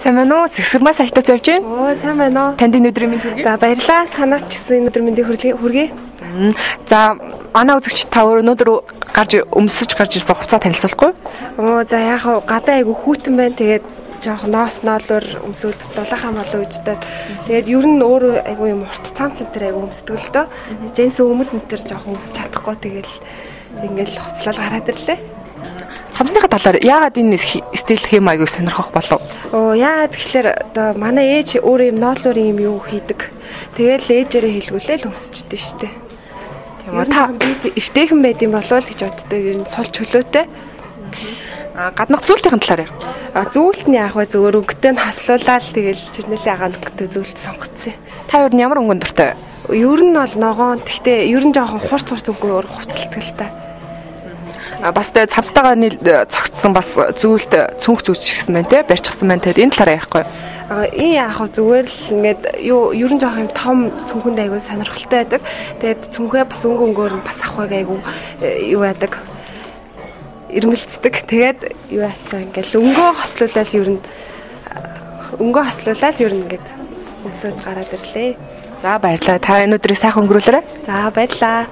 Сайн байна уу? Сэсгэрмээс аятаач явж байна. Оо, сайн байна уу? Танд энэ өдрийн мэнд хүргэе. За баярлалаа. Танаас ч гэсэн энэ өдрийн мэндийг хүргэе. За манай үзэгч та өнөөдөр гарч ирсэн хугацаа танилцуулахгүй. Оо, за яг гадаа айгу хүүтэн байна. Тэгээд жоох ноолоор өмсөөл бас дулаахан болоо үжтэй. Тэгээд ер нь өөр айгу юм урт цамц энэ айгу өмсдөг л доо. Жинс өмд энэ төр жоох өмсч чадахгүй тэгэл ингээл хуцлал гараад ирлээ. Цамцныхаа талаар яагаад энэ стил хэм аягүй сонирхох болов? Оо яагаад тэгэхээр одоо манай ээж өөр юм ноолоор юм юу хийдэг. Тэгэл ээжээрээ хэлгүүлээл өмсчихдээ штэ. Тийм үү. Та би эвтэйхэн байд юм болов л гэж боддог. Ер нь сул чөлөөтэй. Гаднах зүйлтийн талаар яа. Зүйлт нь яг зөвөр өнгөтэй нь хаслуулаад тэгэл чирнэлийн агаан өнгөтэй зүйлт сонгоцсон. Та ер нь ямар өнгөнд дуртай? Ер нь бол ногоон. Гэхдээ ер нь жоохон хурц өнгөөр хувцалдаг л та. Бас цамцтайгаа цогцсон бас зүйлт цүнх зүүчихсэн байна те барьчихсан байна те энэ талаараа ярихгүй. Энэ яг зүгээр л ингээд ер нь жоох юм том цүнхэнд айгүй сонирхолтой байдаг. Тэгээд цүнхээ бас өнгөөр нь бас авахыг айгүй юу байдаг. Ирмэлцдэг. Тэгээд юу яатсан ингээл өнгөө хослуулаад ер нь ингээд өмсөд гараад ирлээ. За баярлалаа. Та энэ өдрийг сайхан өнгөрүүлээрэй. За баярлалаа.